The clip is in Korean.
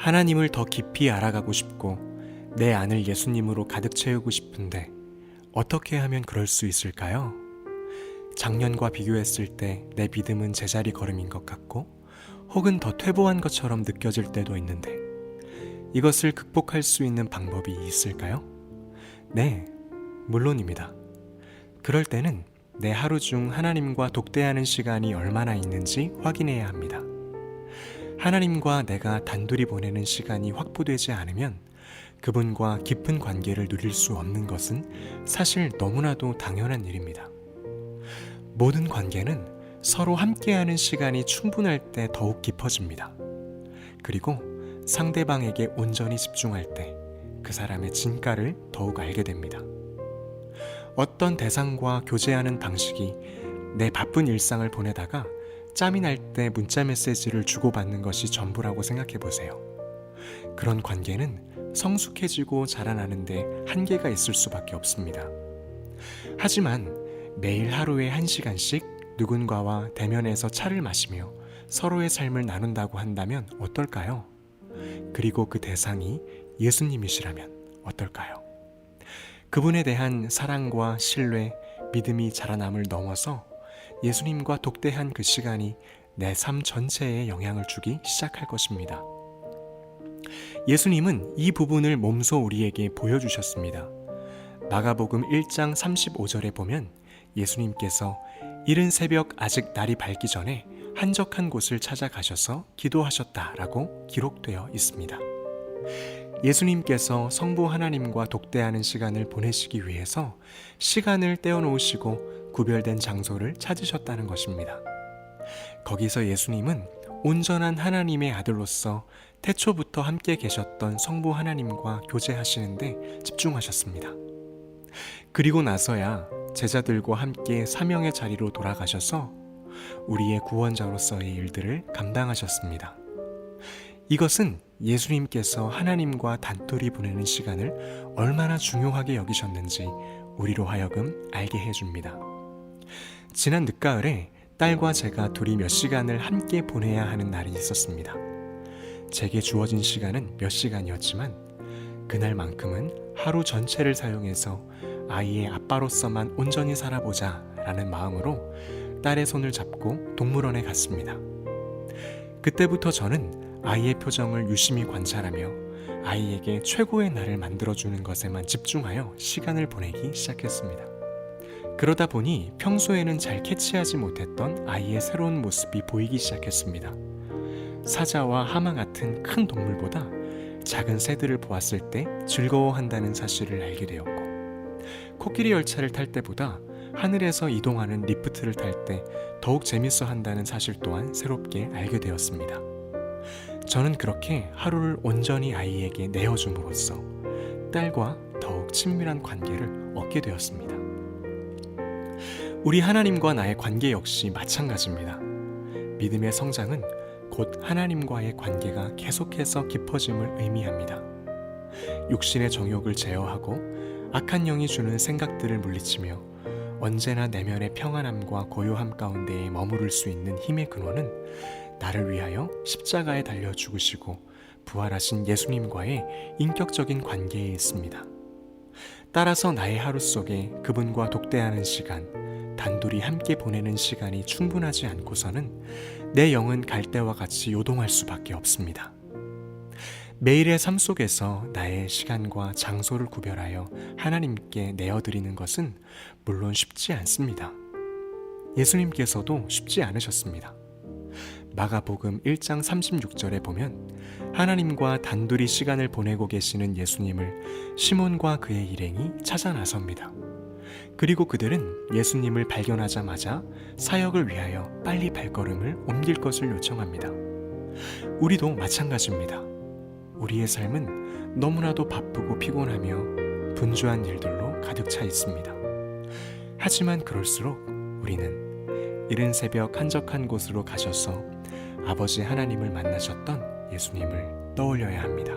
하나님을 더 깊이 알아가고 싶고 내 안을 예수님으로 가득 채우고 싶은데 어떻게 하면 그럴 수 있을까요? 작년과 비교했을 때 내 믿음은 제자리 걸음인 것 같고 혹은 더 퇴보한 것처럼 느껴질 때도 있는데 이것을 극복할 수 있는 방법이 있을까요? 네, 물론입니다. 그럴 때는 내 하루 중 하나님과 독대하는 시간이 얼마나 있는지 확인해야 합니다. 하나님과 내가 단둘이 보내는 시간이 확보되지 않으면 그분과 깊은 관계를 누릴 수 없는 것은 사실 너무나도 당연한 일입니다. 모든 관계는 서로 함께하는 시간이 충분할 때 더욱 깊어집니다. 그리고 상대방에게 온전히 집중할 때 그 사람의 진가를 더욱 알게 됩니다. 어떤 대상과 교제하는 방식이 내 바쁜 일상을 보내다가 짬이 날 때 문자 메시지를 주고받는 것이 전부라고 생각해 보세요. 그런 관계는 성숙해지고 자라나는데 한계가 있을 수밖에 없습니다. 하지만 매일 하루에 1시간씩 누군가와 대면해서 차를 마시며 서로의 삶을 나눈다고 한다면 어떨까요? 그리고 그 대상이 예수님이시라면 어떨까요? 그분에 대한 사랑과 신뢰, 믿음이 자라남을 넘어서 예수님과 독대한 그 시간이 내 삶 전체에 영향을 주기 시작할 것입니다. 예수님은 이 부분을 몸소 우리에게 보여주셨습니다. 마가복음 1장 35절에 보면 예수님께서 이른 새벽 아직 날이 밝기 전에 한적한 곳을 찾아가셔서 기도하셨다라고 기록되어 있습니다. 예수님께서 성부 하나님과 독대하는 시간을 보내시기 위해서 시간을 떼어놓으시고 구별된 장소를 찾으셨다는 것입니다. 거기서 예수님은 온전한 하나님의 아들로서 태초부터 함께 계셨던 성부 하나님과 교제하시는데 집중하셨습니다. 그리고 나서야 제자들과 함께 사명의 자리로 돌아가셔서 우리의 구원자로서의 일들을 감당하셨습니다. 이것은 예수님께서 하나님과 단둘이 보내는 시간을 얼마나 중요하게 여기셨는지 우리로 하여금 알게 해줍니다. 지난 늦가을에 딸과 제가 둘이 몇 시간을 함께 보내야 하는 날이 있었습니다. 제게 주어진 시간은 몇 시간이었지만 그날만큼은 하루 전체를 사용해서 아이의 아빠로서만 온전히 살아보자 라는 마음으로 딸의 손을 잡고 동물원에 갔습니다. 그때부터 저는 아이의 표정을 유심히 관찰하며 아이에게 최고의 날을 만들어주는 것에만 집중하여 시간을 보내기 시작했습니다. 그러다 보니 평소에는 잘 캐치하지 못했던 아이의 새로운 모습이 보이기 시작했습니다. 사자와 하마 같은 큰 동물보다 작은 새들을 보았을 때 즐거워한다는 사실을 알게 되었고, 코끼리 열차를 탈 때보다 하늘에서 이동하는 리프트를 탈 때 더욱 재밌어 한다는 사실 또한 새롭게 알게 되었습니다. 저는 그렇게 하루를 온전히 아이에게 내어줌으로써 딸과 더욱 친밀한 관계를 얻게 되었습니다. 우리 하나님과 나의 관계 역시 마찬가지입니다. 믿음의 성장은 곧 하나님과의 관계가 계속해서 깊어짐을 의미합니다. 육신의 정욕을 제어하고 악한 영이 주는 생각들을 물리치며 언제나 내면의 평안함과 고요함 가운데에 머무를 수 있는 힘의 근원은 나를 위하여 십자가에 달려 죽으시고 부활하신 예수님과의 인격적인 관계에 있습니다. 따라서 나의 하루 속에 그분과 독대하는 시간, 단둘이 함께 보내는 시간이 충분하지 않고서는 내 영은 갈대와 같이 요동할 수밖에 없습니다. 매일의 삶 속에서 나의 시간과 장소를 구별하여 하나님께 내어드리는 것은 물론 쉽지 않습니다. 예수님께서도 쉽지 않으셨습니다. 마가복음 1장 36절에 보면 하나님과 단둘이 시간을 보내고 계시는 예수님을 시몬과 그의 일행이 찾아 나섭니다. 그리고 그들은 예수님을 발견하자마자 사역을 위하여 빨리 발걸음을 옮길 것을 요청합니다. 우리도 마찬가지입니다. 우리의 삶은 너무나도 바쁘고 피곤하며 분주한 일들로 가득 차 있습니다. 하지만 그럴수록 우리는 이른 새벽 한적한 곳으로 가셔서 아버지 하나님을 만나셨던 예수님을 떠올려야 합니다.